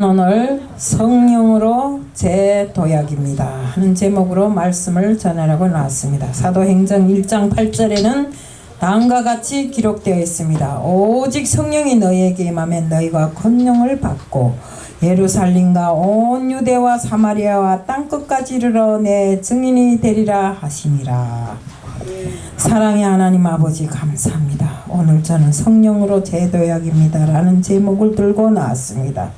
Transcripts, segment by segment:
오늘 성령으로 재도약입니다 하는 제목으로 말씀을 전하려고 나왔습니다. 사도행전 1장 8절에는 다음과 같이 기록되어 있습니다. 오직 성령이 너희에게 임하면 너희가 권능을 받고 예루살렘과 온 유대와 사마리아와 땅끝까지 이르러 내 증인이 되리라 하시니라. 사랑의 하나님 아버지 감사합니다. 오늘 저는 성령으로 재도약입니다 라는 제목을 들고 나왔습니다.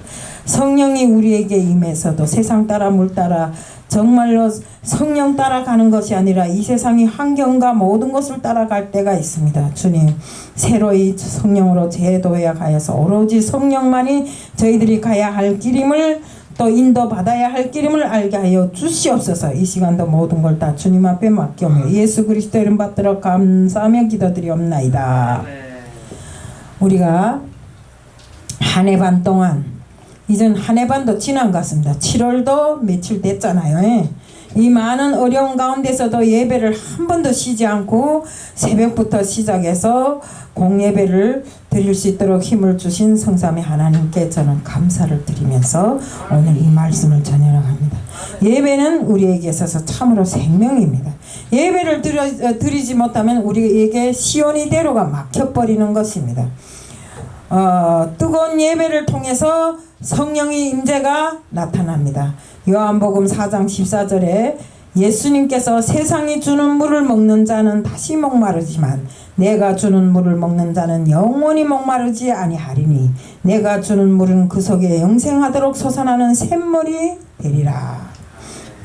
성령이 우리에게 임해서도 세상 따라 물 따라 정말로 성령 따라가는 것이 아니라 이 세상의 환경과 모든 것을 따라갈 때가 있습니다. 주님, 새로이 성령으로 재도약하여서 오로지 성령만이 저희들이 가야 할 길임을 또 인도받아야 할 길임을 알게 하여 주시옵소서. 이 시간도 모든 걸 다 주님 앞에 맡겨오며 예수 그리스도 이름 받들어 감사하며 기도드리옵나이다. 우리가 한 해 반 동안, 이젠 한 해 반도 지난 것 같습니다. 7월도 며칠 됐잖아요. 이 많은 어려운 가운데서도 예배를 한 번도 쉬지 않고 새벽부터 시작해서 공예배를 드릴 수 있도록 힘을 주신 성삼위 하나님께 저는 감사를 드리면서 오늘 이 말씀을 전해나갑니다. 예배는 우리에게 있어서 참으로 생명입니다. 예배를 드리지 못하면 우리에게 시온이대로가 막혀버리는 것입니다. 뜨거운 예배를 통해서 성령의 임재가 나타납니다. 요한복음 4장 14절에 예수님께서 세상이 주는 물을 먹는 자는 다시 목마르지만 내가 주는 물을 먹는 자는 영원히 목마르지 아니하리니 내가 주는 물은 그 속에 영생하도록 솟아나는 샘물이 되리라.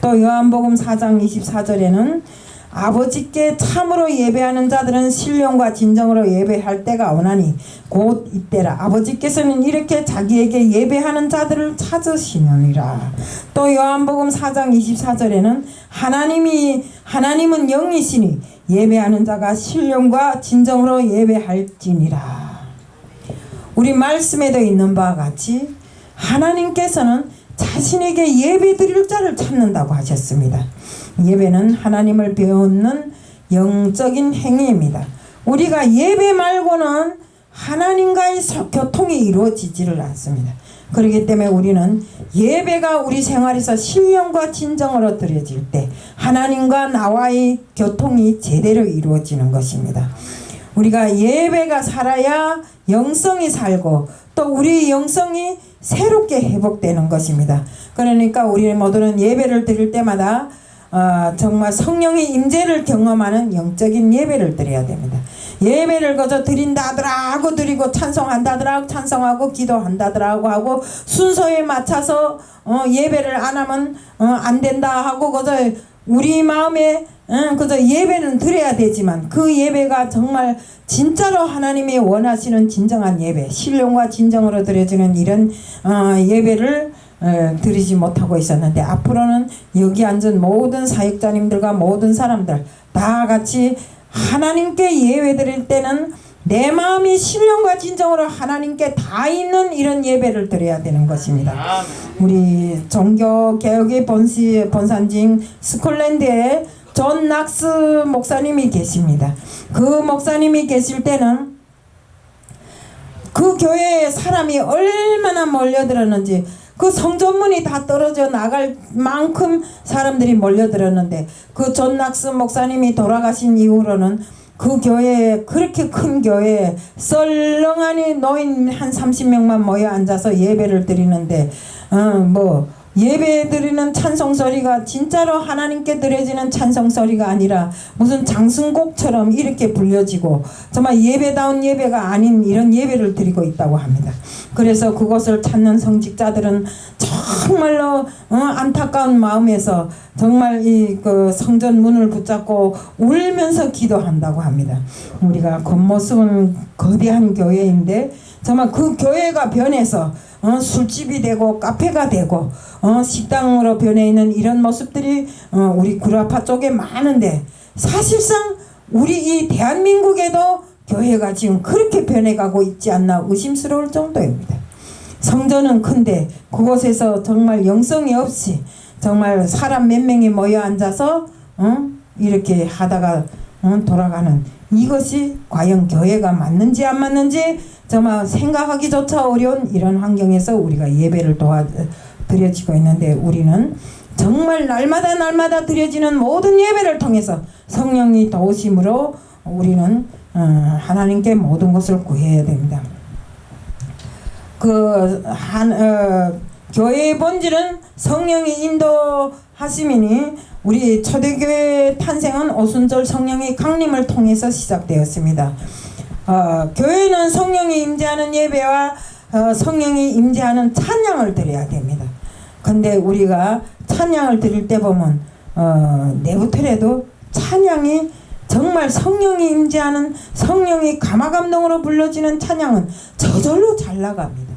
또 요한복음 4장 24절에는 아버지께 참으로 예배하는 자들은 신령과 진정으로 예배할 때가 오나니 곧 이때라. 아버지께서는 이렇게 자기에게 예배하는 자들을 찾으시느니라. 또 요한복음 4장 24절에는 하나님은 영이시니 예배하는 자가 신령과 진정으로 예배할지니라. 우리 말씀에도 있는 바와 같이 하나님께서는 자신에게 예배 드릴 자를 찾는다고 하셨습니다. 예배는 하나님을 배우는 영적인 행위입니다. 우리가 예배 말고는 하나님과의 교통이 이루어지지를 않습니다. 그렇기 때문에 우리는 예배가 우리 생활에서 신령과 진정으로 드려질 때 하나님과 나와의 교통이 제대로 이루어지는 것입니다. 우리가 예배가 살아야 영성이 살고 또 우리 영성이 새롭게 회복되는 것입니다. 그러니까 우리 모두는 예배를 드릴 때마다 정말 성령의 임재를 경험하는 영적인 예배를 드려야 됩니다. 예배를 거저 드린다더라고 드리고 찬송한다더라고 찬송하고 기도한다더라고 하고 순서에 맞춰서 예배를 안 하면 안 된다 하고 거저 우리 마음에 그저 예배는 드려야 되지만 그 예배가 정말 진짜로 하나님이 원하시는 진정한 예배, 신령과 진정으로 드려지는 이런 예배를 드리지 못하고 있었는데 앞으로는 여기 앉은 모든 사역자님들과 모든 사람들 다 같이 하나님께 예배 드릴 때는 내 마음이 신령과 진정으로 하나님께 다 있는 이런 예배를 드려야 되는 것입니다. 우리 종교개혁의 본산지인 스콜랜드에 존 낙스 목사님이 계십니다. 그 목사님이 계실 때는 그 교회에 사람이 얼마나 몰려들었는지 그 성전문이 다 떨어져 나갈 만큼 사람들이 몰려들었는데 그 존 낙스 목사님이 돌아가신 이후로는 그 교회에 그렇게 큰 교회에 썰렁하니 노인 한 30명만 모여 앉아서 예배를 드리는데 예배 드리는 찬송소리가 진짜로 하나님께 드려지는 찬송소리가 아니라 무슨 장승곡처럼 이렇게 불려지고 정말 예배다운 예배가 아닌 이런 예배를 드리고 있다고 합니다. 그래서 그것을 찾는 성직자들은 정말로 안타까운 마음에서 정말 그 성전 문을 붙잡고 울면서 기도한다고 합니다. 우리가 겉모습은 거대한 교회인데 정말 그 교회가 변해서 술집이 되고 카페가 되고 식당으로 변해 있는 이런 모습들이 우리 구라파 쪽에 많은데 사실상 우리 이 대한민국에도 교회가 지금 그렇게 변해가고 있지 않나 의심스러울 정도입니다. 성전은 큰데 그곳에서 정말 영성이 없이 정말 사람 몇 명이 모여 앉아서 이렇게 하다가 돌아가는 이것이 과연 교회가 맞는지 안 맞는지 정말 생각하기조차 어려운 이런 환경에서 우리가 예배를 드려지고 있는데, 우리는 정말 날마다 드려지는 모든 예배를 통해서 성령이 도우심으로 우리는 하나님께 모든 것을 구해야 됩니다. 교회의 본질은 성령이 인도하심이니 우리 초대교회 탄생은 오순절 성령의 강림을 통해서 시작되었습니다. 교회는 성령이 임재하는 예배와 성령이 임재하는 찬양을 드려야 됩니다. 근데 우리가 찬양을 드릴 때 보면 내부터라도 찬양이 정말 성령이 임재하는, 성령이 감화감동으로 불러지는 찬양은 저절로 잘 나갑니다.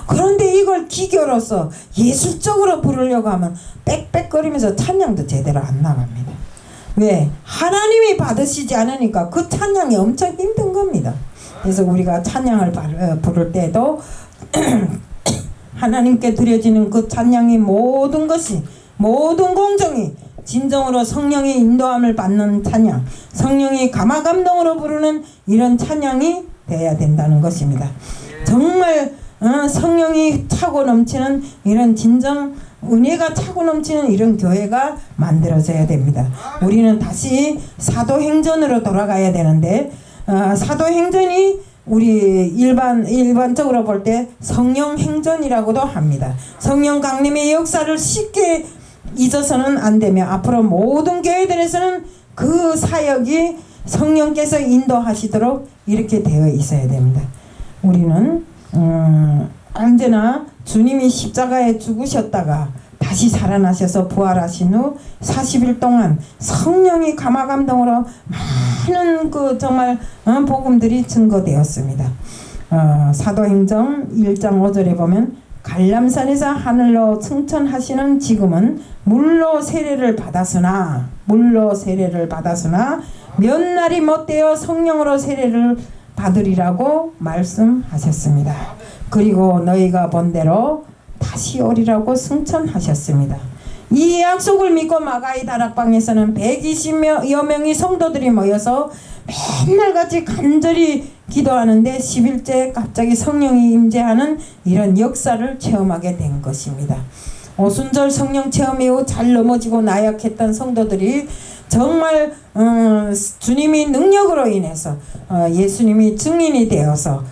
그런데 이걸 기교로서 예술적으로 부르려고 하면 빽빽거리면서 찬양도 제대로 안 나갑니다. 왜? 하나님이 받으시지 않으니까 그 찬양이 엄청 힘든 겁니다. 그래서 우리가 찬양을 부를 때도 하나님께 드려지는 그 찬양이 모든 것이, 모든 공정이 진정으로 성령의 인도함을 받는 찬양, 성령이 감화감동으로 부르는 이런 찬양이 돼야 된다는 것입니다. 정말 성령이 차고 넘치는 이런 진정 은혜가 차고 넘치는 이런 교회가 만들어져야 됩니다. 우리는 다시 사도행전으로 돌아가야 되는데, 사도행전이 우리 일반적으로 볼 때 성령행전이라고도 합니다. 성령 강림의 역사를 쉽게 잊어서는 안 되며 앞으로 모든 교회들에서는 그 사역이 성령께서 인도하시도록 이렇게 되어 있어야 됩니다. 우리는 언제나 주님이 십자가에 죽으셨다가 다시 살아나셔서 부활하신 후 40일 동안 성령이 감화감동으로 많은 정말 복음들이 증거되었습니다. 사도행전 1장 5절에 보면 갈람산에서 하늘로 승천하시는 지금은 물로 세례를 받았으나 몇 날이 못되어 성령으로 세례를 받으리라고 말씀하셨습니다. 그리고 너희가 본 대로 다시 오리라고 승천하셨습니다. 이 약속을 믿고 마가의 다락방에서는 120여 명의 성도들이 모여서 맨날 같이 간절히 기도하는데 10일째 갑자기 성령이 임재하는 이런 역사를 체험하게 된 것입니다. 오순절 성령 체험 이후 잘 넘어지고 나약했던 성도들이 정말 주님이 능력으로 인해서 예수님이 증인이 되어서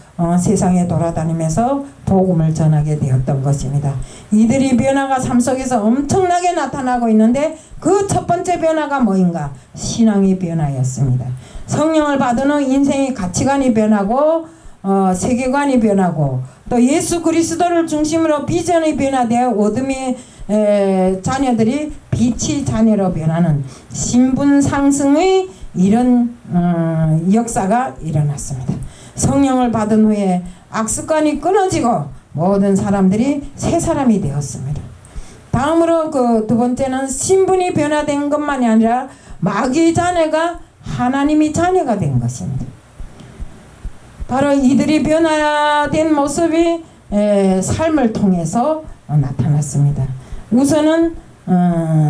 세상에 돌아다니면서 복음을 전하게 되었던 것입니다. 이들이 변화가 삶 속에서 엄청나게 나타나고 있는데 그 첫 번째 변화가 뭐인가? 신앙의 변화였습니다. 성령을 받은 후 인생의 가치관이 변하고 세계관이 변하고 또 예수 그리스도를 중심으로 비전이 변화되어 어둠의 자녀들이 빛의 자녀로 변하는 신분 상승의 이런 역사가 일어났습니다. 성령을 받은 후에 악습관이 끊어지고 모든 사람들이 새 사람이 되었습니다. 다음으로 그 두 번째는 신분이 변화된 것만이 아니라 마귀의 자녀가 하나님의 자녀가 된 것입니다. 바로 이들이 변화된 모습이 삶을 통해서 나타났습니다. 우선은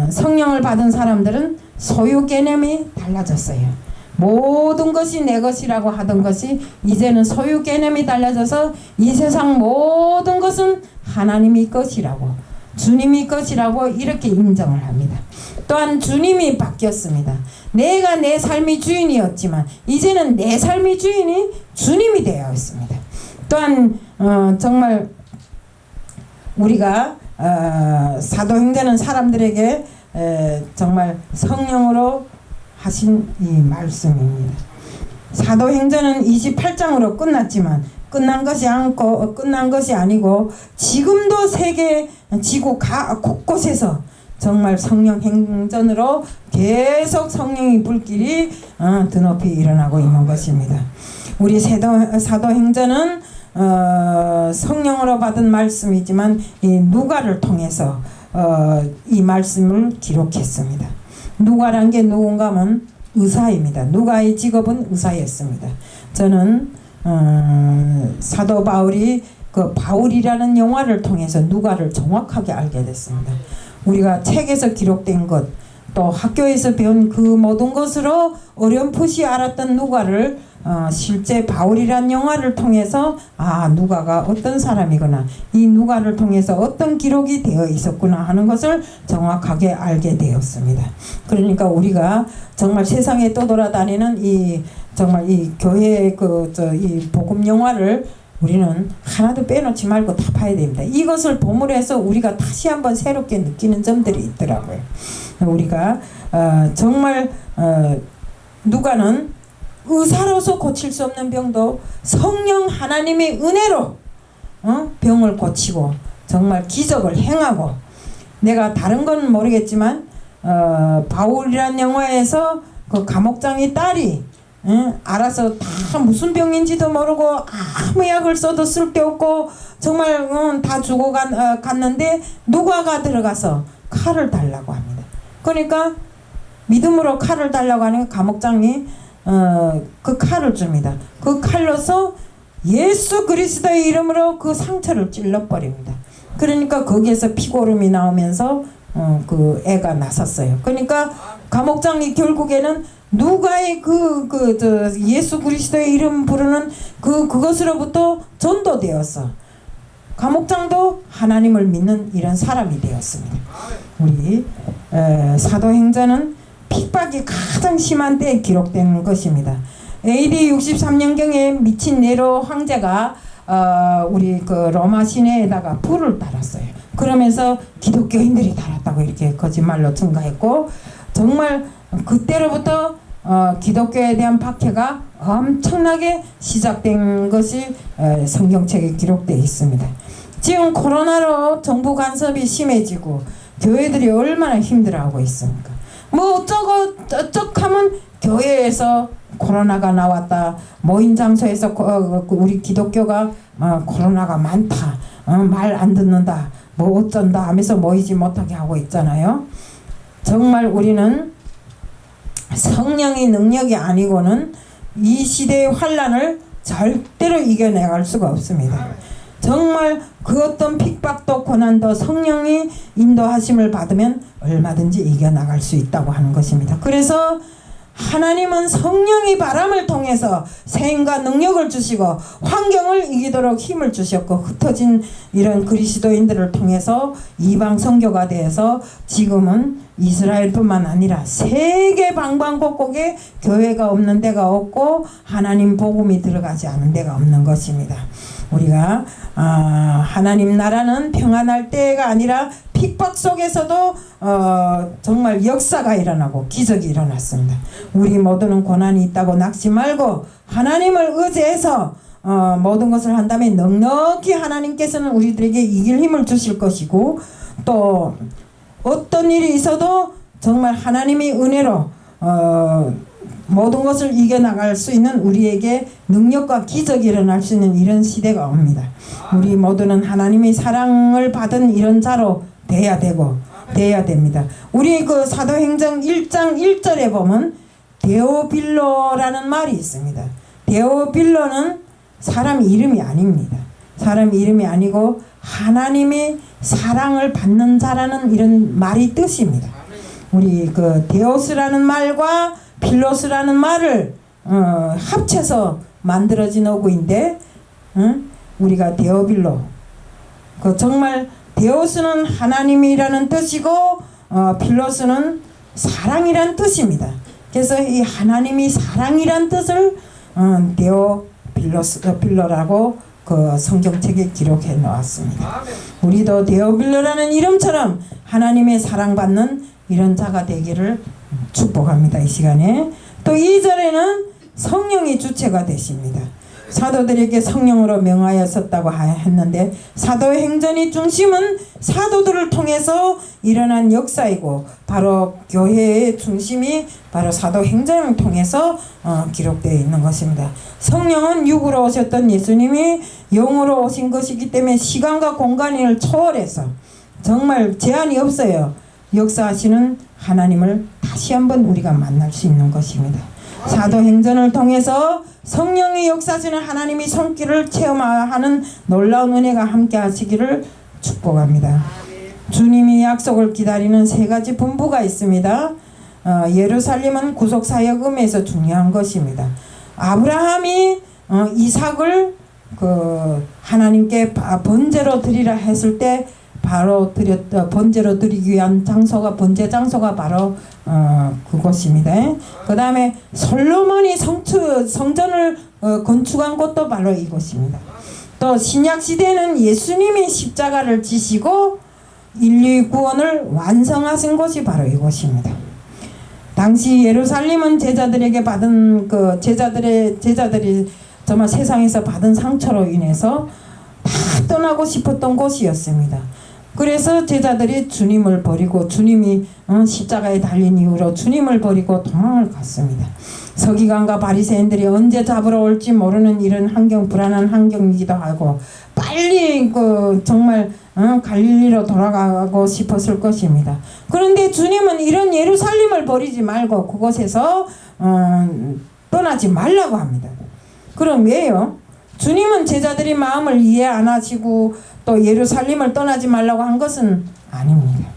성령을 받은 사람들은 소유 개념이 달라졌어요. 모든 것이 내 것이라고 하던 것이 이제는 소유 개념이 달라져서 이 세상 모든 것은 하나님의 것이라고, 주님의 것이라고 이렇게 인정을 합니다. 또한 주님이 바뀌었습니다. 내가 내 삶의 주인이었지만 이제는 내 삶의 주인이 주님이 되어 있습니다. 또한 정말 우리가 사도행전은 사람들에게 정말 성령으로 하신 이 말씀입니다. 사도행전은 28장으로 끝났지만 끝난 것이 아니고 지금도 세계 지구 곳곳에서 정말 성령 행전으로 계속 성령의 불길이 드높이 일어나고 있는 것입니다. 우리 사도행전은 성령으로 받은 말씀이지만 이 누가를 통해서 이 말씀을 기록했습니다. 누가란 게 누군가 하면 의사입니다. 누가의 직업은 의사였습니다. 저는 사도 바울이 그 바울이라는 영화를 통해서 누가를 정확하게 알게 됐습니다. 우리가 책에서 기록된 것, 또 학교에서 배운 그 모든 것으로 어렴풋이 알았던 누가를 실제 바울이란 영화를 통해서 누가가 어떤 사람이구나, 이 누가를 통해서 어떤 기록이 되어 있었구나 하는 것을 정확하게 알게 되었습니다. 그러니까 우리가 정말 세상에 떠돌아다니는 이 정말 이 교회의 이 복음 영화를 우리는 하나도 빼놓지 말고 다 봐야 됩니다. 이것을 보물해서 우리가 다시 한번 새롭게 느끼는 점들이 있더라고요. 우리가 정말 누가는 의사로서 고칠 수 없는 병도 성령 하나님의 은혜로 병을 고치고 정말 기적을 행하고, 내가 다른 건 모르겠지만 바울이란 영화에서 그 감옥장의 딸이 알아서 다 무슨 병인지도 모르고 아무 약을 써도 쓸데없고 정말 다 죽어 갔는데 누가가 들어가서 칼을 달라고 합니다. 그러니까 믿음으로 칼을 달라고 하니까 감옥장이 그 칼을 줍니다. 그 칼로서 예수 그리스도의 이름으로 그 상처를 찔러버립니다. 그러니까 거기에서 피고름이 나오면서 그 애가 났었어요. 그러니까 감옥장이 결국에는 누가의 예수 그리스도의 이름 부르는 그것으로부터 전도되었어. 감옥장도 하나님을 믿는 이런 사람이 되었습니다. 우리 사도행전은 핍박이 가장 심한 때에 기록된 것입니다. AD 63년경에 미친 네로 황제가 우리 그 로마 시내에다가 불을 달았어요. 그러면서 기독교인들이 달았다고 이렇게 거짓말로 증가했고, 정말 그때로부터 기독교에 대한 박해가 엄청나게 시작된 것이 성경책에 기록되어 있습니다. 지금 코로나로 정부 간섭이 심해지고 교회들이 얼마나 힘들어하고 있습니까? 뭐 어쩌하면 교회에서 코로나가 나왔다, 모임 장소에서 우리 기독교가 코로나가 많다, 말 안 듣는다, 뭐 어쩐다 하면서 모이지 못하게 하고 있잖아요. 정말 우리는 성령의 능력이 아니고는 이 시대의 환란을 절대로 이겨내갈 수가 없습니다. 정말 그 어떤 핍박도 고난도 성령이 인도하심을 받으면 얼마든지 이겨나갈 수 있다고 하는 것입니다. 그래서 하나님은 성령의 바람을 통해서 생과 능력을 주시고 환경을 이기도록 힘을 주셨고, 흩어진 이런 그리스도인들을 통해서 이방 선교가 되어서 지금은 이스라엘뿐만 아니라 세계 방방곡곡에 교회가 없는 데가 없고 하나님 복음이 들어가지 않은 데가 없는 것입니다. 우리가 하나님 나라는 평안할 때가 아니라 핍박 속에서도 정말 역사가 일어나고 기적이 일어났습니다. 우리 모두는 고난이 있다고 낙지 말고 하나님을 의지해서 모든 것을 한다면 넉넉히 하나님께서는 우리들에게 이길 힘을 주실 것이고, 또 어떤 일이 있어도 정말 하나님의 은혜로 모든 것을 이겨나갈 수 있는 우리에게 능력과 기적이 일어날 수 있는 이런 시대가 옵니다. 우리 모두는 하나님의 사랑을 받은 이런 자로 돼야 됩니다. 우리 그 사도행전 1장 1절에 보면 데오빌로라는 말이 있습니다. 데오빌로는 사람 이름이 아닙니다. 사람 이름이 아니고 하나님의 사랑을 받는 자라는 이런 말이 뜻입니다. 우리 그 데오스라는 말과 필로스라는 말을 합쳐서 만들어진 어구인데, 우리가 데오빌로, 그 정말 데오스는 하나님이라는 뜻이고 필로스는 사랑이란 뜻입니다. 그래서 이 하나님이 사랑이란 뜻을 데오빌로라고 그 성경책에 기록해 놓았습니다. 우리도 데오빌로라는 이름처럼 하나님의 사랑받는 이런 자가 되기를 축복합니다. 이 시간에 또 2절에는 성령이 주체가 되십니다. 사도들에게 성령으로 명하였었다고 했는데, 사도의 행전의 중심은 사도들을 통해서 일어난 역사이고, 바로 교회의 중심이 바로 사도 행전을 통해서 기록되어 있는 것입니다. 성령은 육으로 오셨던 예수님이 영으로 오신 것이기 때문에 시간과 공간을 초월해서 정말 제한이 없어요. 역사하시는 하나님을 다시 한번 우리가 만날 수 있는 것입니다. 사도행전을 통해서 성령의 역사하시는 하나님의 손길을 체험하는 놀라운 은혜가 함께 하시기를 축복합니다. 주님이 약속을 기다리는 세 가지 분부가 있습니다. 예루살렘은 구속사역 의미에서 중요한 것입니다. 아브라함이 이삭을 하나님께 번제로 드리라 했을 때 바로 번제로 드리기 위한 장소가 번제 장소가 바로 그곳입니다. 그 다음에 솔로몬이 성전을 건축한 곳도 바로 이곳입니다. 또 신약 시대는 예수님이 십자가를 지시고 인류의 구원을 완성하신 곳이 바로 이곳입니다. 당시 예루살렘은 제자들에게 받은 제자들이 정말 세상에서 받은 상처로 인해서 다 떠나고 싶었던 곳이었습니다. 그래서 제자들이 주님을 버리고 주님이 십자가에 달린 이후로 주님을 버리고 도망을 갔습니다. 서기관과 바리새인들이 언제 잡으러 올지 모르는 이런 불안한 환경이기도 하고 빨리 정말 갈릴리로 돌아가고 싶었을 것입니다. 그런데 주님은 이런 예루살렘을 버리지 말고 그곳에서 떠나지 말라고 합니다. 그럼 왜요? 주님은 제자들이 마음을 이해 안 하시고 또 예루살렘을 떠나지 말라고 한 것은 아닙니다.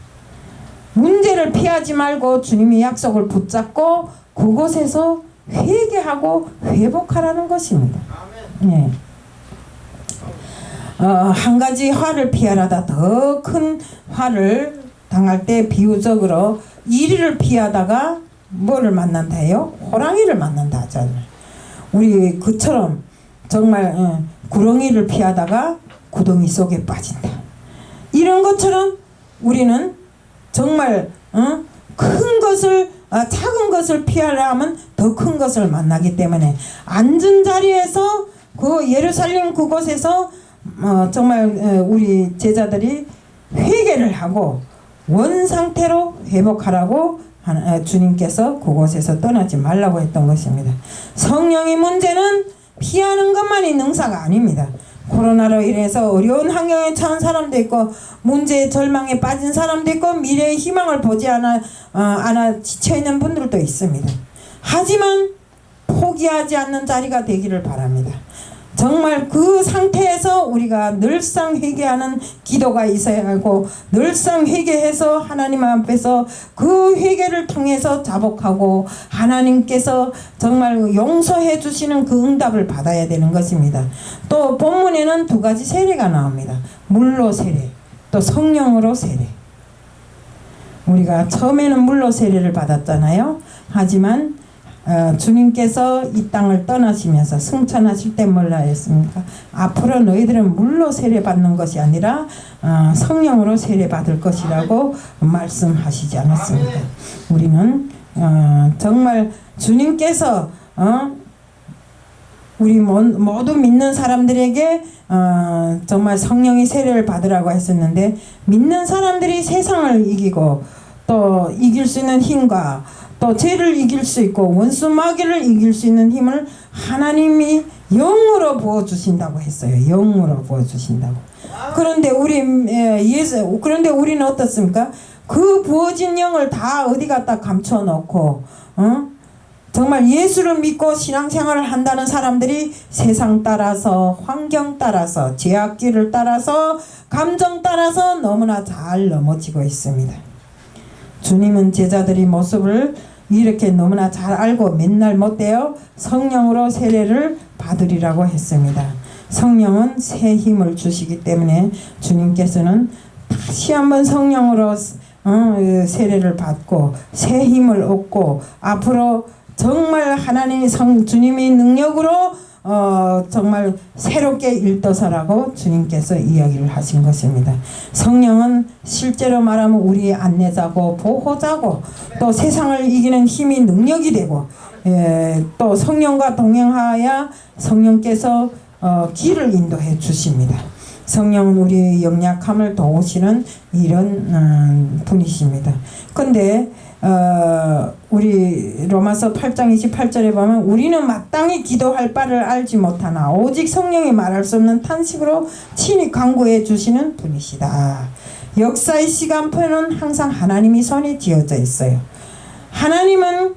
문제를 피하지 말고 주님의 약속을 붙잡고 그곳에서 회개하고 회복하라는 것입니다. 예. 한 가지 화를 피하려다 더 큰 화를 당할 때 비유적으로 이리를 피하다가 뭐를 만난다요? 호랑이를 만난다 하잖아요. 우리 그처럼 정말 구렁이를 피하다가 구덩이 속에 빠진다. 이런 것처럼 우리는 정말 큰 것을 작은 것을 피하려 하면 더 큰 것을 만나기 때문에 앉은 자리에서 그 예루살렘 그곳에서 정말 우리 제자들이 회개를 하고 원 상태로 회복하라고 주님께서 그곳에서 떠나지 말라고 했던 것입니다. 성령의 문제는 피하는 것만이 능사가 아닙니다. 코로나로 인해서 어려운 환경에 처한 사람도 있고 문제의 절망에 빠진 사람도 있고 미래의 희망을 보지 않아 지쳐있는 분들도 있습니다. 하지만 포기하지 않는 자리가 되기를 바랍니다. 정말 그 상태에서 우리가 늘상 회개하는 기도가 있어야 하고 늘상 회개해서 하나님 앞에서 그 회개를 통해서 자복하고 하나님께서 정말 용서해 주시는 그 응답을 받아야 되는 것입니다. 또 본문에는 두 가지 세례가 나옵니다. 물로 세례, 또 성령으로 세례. 우리가 처음에는 물로 세례를 받았잖아요. 하지만 주님께서 이 땅을 떠나시면서 승천하실 때 뭐라 했습니까? 앞으로 너희들은 물로 세례받는 것이 아니라 성령으로 세례받을 것이라고 말씀하시지 않았습니까? 우리는 정말 주님께서 우리 모두 믿는 사람들에게 정말 성령의 세례를 받으라고 했었는데 믿는 사람들이 세상을 이기고 또 이길 수 있는 힘과 또 죄를 이길 수 있고 원수 마귀를 이길 수 있는 힘을 하나님이 영으로 부어주신다고 했어요. 영으로 부어주신다고. 그런데 그런데 우리는 어떻습니까? 그 부어진 영을 다 어디 갖다 감춰놓고 정말 예수를 믿고 신앙생활을 한다는 사람들이 세상 따라서 환경 따라서 제약기를 따라서 감정 따라서 너무나 잘 넘어지고 있습니다. 주님은 제자들의 모습을 이렇게 너무나 잘 알고 맨날 못되어 성령으로 세례를 받으리라고 했습니다. 성령은 새 힘을 주시기 때문에 주님께서는 다시 한번 성령으로 세례를 받고 새 힘을 얻고 앞으로 정말 주님의 능력으로 정말 새롭게 일떠서라고 주님께서 이야기를 하신 것입니다. 성령은 실제로 말하면 우리의 안내자고 보호자고 또 세상을 이기는 힘이 능력이 되고 또 성령과 동행하여 성령께서 길을 인도해 주십니다. 성령은 우리의 연약함을 도우시는 이런 분이십니다. 근데 우리 로마서 8장 28절에 보면 우리는 마땅히 기도할 바를 알지 못하나 오직 성령이 말할 수 없는 탄식으로 친히 간구해 주시는 분이시다. 역사의 시간표는 항상 하나님이 손에 쥐어져 있어요. 하나님은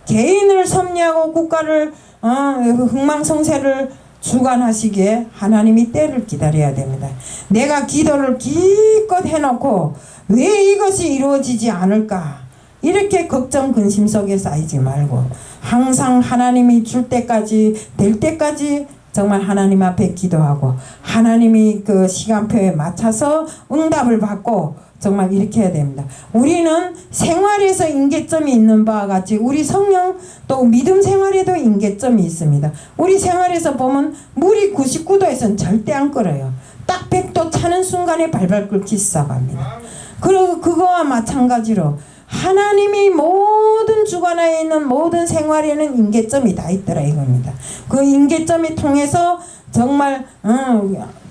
개인을 섭리하고 국가를 흥망성쇠를 주관하시기에 하나님이 때를 기다려야 됩니다. 내가 기도를 기껏 해놓고 왜 이것이 이루어지지 않을까? 이렇게 걱정 근심 속에 쌓이지 말고 항상 하나님이 줄 때까지 될 때까지 정말 하나님 앞에 기도하고 하나님이 그 시간표에 맞춰서 응답을 받고 정말 이렇게 해야 됩니다. 우리는 생활에서 임계점이 있는 바와 같이 우리 성령 또 믿음 생활에도 임계점이 있습니다. 우리 생활에서 보면 물이 99도에서는 절대 안 끓어요. 딱 100도 차는 순간에 발발 끓기 시작합니다. 그리고 그거와 마찬가지로 하나님이 모든 주관하에 있는 모든 생활에는 임계점이 다 있더라 이겁니다. 그 임계점이 통해서 정말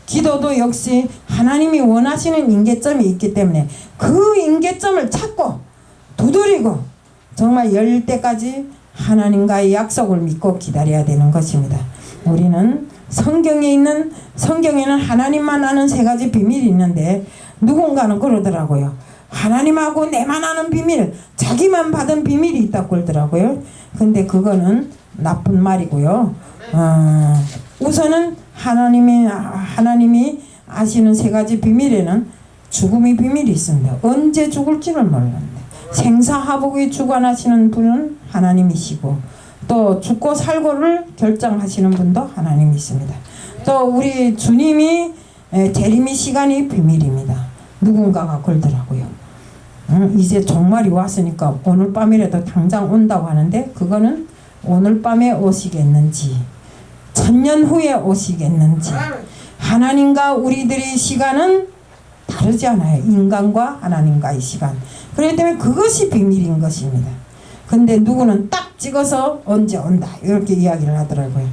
기도도 역시 하나님이 원하시는 임계점이 있기 때문에 그 임계점을 찾고 두드리고 정말 열 때까지 하나님과의 약속을 믿고 기다려야 되는 것입니다. 우리는 성경에는 하나님만 아는 세 가지 비밀이 있는데 누군가는 그러더라고요. 하나님하고 내만 아는 비밀, 자기만 받은 비밀이 있다고 그러더라고요. 근데 그거는 나쁜 말이고요. 우선은 하나님이 아시는 세 가지 비밀에는 죽음의 비밀이 있습니다. 언제 죽을지를 모르는데 생사화복이 주관하시는 분은 하나님이시고 또 죽고 살고를 결정하시는 분도 하나님이십니다. 또 우리 주님이 재림의 시간이 비밀입니다. 누군가가 그러더라고요. 이제 종말이 왔으니까 오늘 밤이라도 당장 온다고 하는데 그거는 오늘 밤에 오시겠는지 천년 후에 오시겠는지 하나님과 우리들의 시간은 다르지 않아요. 인간과 하나님과의 시간. 그렇기 때문에 그것이 비밀인 것입니다. 근데 누구는 딱 찍어서 언제 온다 이렇게 이야기를 하더라고요.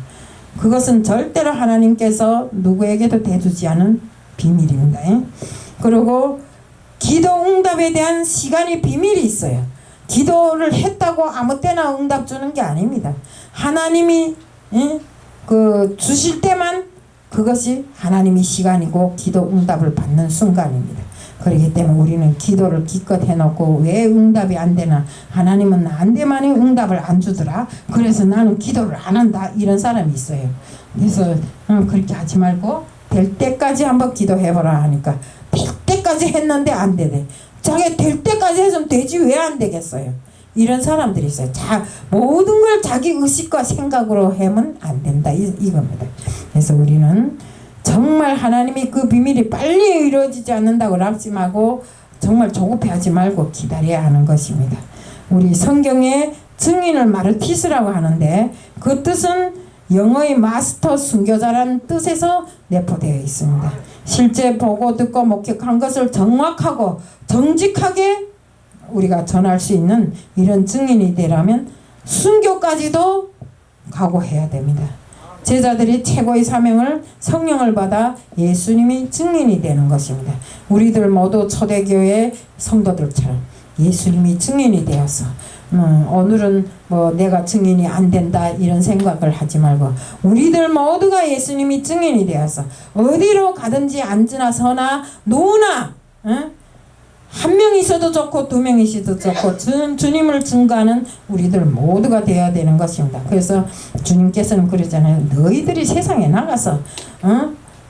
그것은 절대로 하나님께서 누구에게도 대주지 않은 비밀입니다. 그리고 기도 응답에 대한 시간이 비밀이 있어요. 기도를 했다고 아무 때나 응답 주는 게 아닙니다. 하나님이 그 주실 때만 그것이 하나님의 시간이고 기도 응답을 받는 순간입니다. 그렇기 때문에 우리는 기도를 기껏 해놓고 왜 응답이 안 되나, 하나님은 나한테만이 응답을 안 주더라, 그래서 나는 기도를 안 한다, 이런 사람이 있어요. 그래서 그렇게 하지 말고 될 때까지 한번 기도해보라 하니까 될 때까지 했는데 안 되네. 자기 될 때까지 했으면 되지 왜 안 되겠어요. 이런 사람들이 있어요. 모든 걸 자기 의식과 생각으로 하면 안 된다 이겁니다. 그래서 우리는 정말 하나님이 그 비밀이 빨리 이루어지지 않는다고 낙심하고 정말 조급해하지 말고 기다려야 하는 것입니다. 우리 성경에 증인을 마르티스라고 하는데 그 뜻은 영어의 마스터 순교자라는 뜻에서 내포되어 있습니다. 실제 보고 듣고 목격한 것을 정확하고 정직하게 우리가 전할 수 있는 이런 증인이 되려면 순교까지도 각오해야 됩니다. 제자들이 최고의 사명을 성령을 받아 예수님이 증인이 되는 것입니다. 우리들 모두 초대교회 성도들처럼 예수님이 증인이 되어서 오늘은 뭐 내가 증인이 안 된다 이런 생각을 하지 말고 우리들 모두가 예수님이 증인이 되어서 어디로 가든지 앉으나 서나 누구나 한 명 있어도 좋고 두 명 있어도 좋고 주님을 증거하는 우리들 모두가 되어야 되는 것입니다. 그래서 주님께서는 그러잖아요. 너희들이 세상에 나가서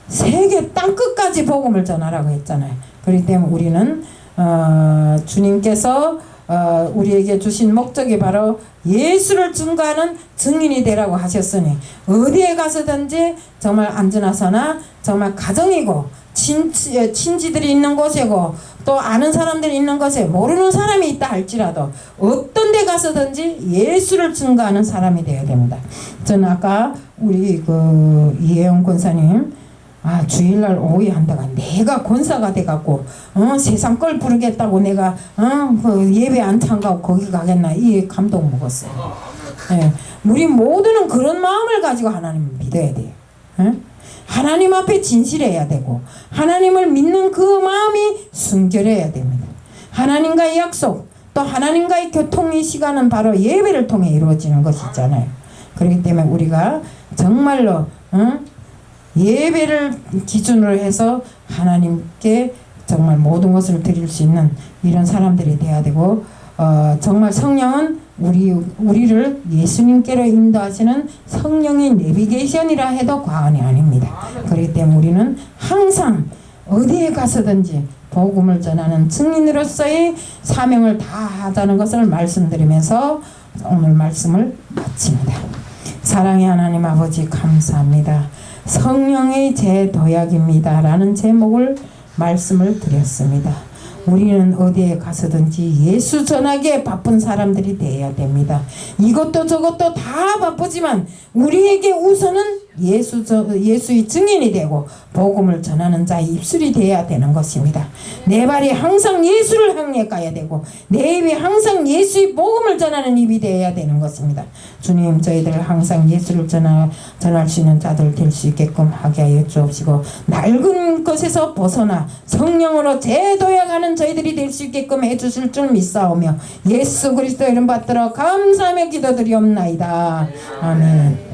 세계 땅끝까지 복음을 전하라고 했잖아요. 그렇기 때문에 우리는 주님께서 우리에게 주신 목적이 바로 예수를 증거하는 증인이 되라고 하셨으니 어디에 가서든지 정말 앉으나 서나 정말 가정이고 친지들이 있는 곳이고 또 아는 사람들이 있는 곳에 모르는 사람이 있다 할지라도 어떤 데 가서든지 예수를 증거하는 사람이 되어야 됩니다. 저는 아까 우리 그 이혜영 권사님 주일날 오후에 한다가 내가 권사가 돼갖고 세상 걸 부르겠다고 내가 그 예배 안 참가고 거기 가겠나 이 감동 먹었어요. 예, 우리 모두는 그런 마음을 가지고 하나님을 믿어야 돼요. 하나님 앞에 진실해야 되고 하나님을 믿는 그 마음이 순결해야 됩니다. 하나님과의 약속 또 하나님과의 교통의 시간은 바로 예배를 통해 이루어지는 것이잖아요. 그렇기 때문에 우리가 정말로 예배를 기준으로 해서 하나님께 정말 모든 것을 드릴 수 있는 이런 사람들이 돼야 되고 정말 성령은 우리를 예수님께로 인도하시는 성령의 내비게이션이라 해도 과언이 아닙니다. 그렇기 때문에 우리는 항상 어디에 가서든지 복음을 전하는 증인으로서의 사명을 다하자는 것을 말씀드리면서 오늘 말씀을 마칩니다. 사랑의 하나님 아버지 감사합니다. 성령의 제도약입니다 라는 제목을 말씀을 드렸습니다. 우리는 어디에 가서든지 예수 전하기에 바쁜 사람들이 되어야 됩니다. 이것도 저것도 다 바쁘지만 우리에게 우선은 예수의 증인이 되고 복음을 전하는 자의 입술이 되어야 되는 것입니다. 내 발이 항상 예수를 향해 가야 되고 내 입이 항상 예수의 복음을 전하는 입이 되어야 되는 것입니다. 주님, 저희들 항상 예수를 전할 수 있는 자들 될 수 있게끔 하게 하여 주옵시고 낡은 것에서 벗어나 성령으로 재도약하는 저희들이 될 수 있게끔 해주실 줄 믿사오며 예수 그리스도 이름 받들어 감사하며 기도드리옵나이다. 아멘.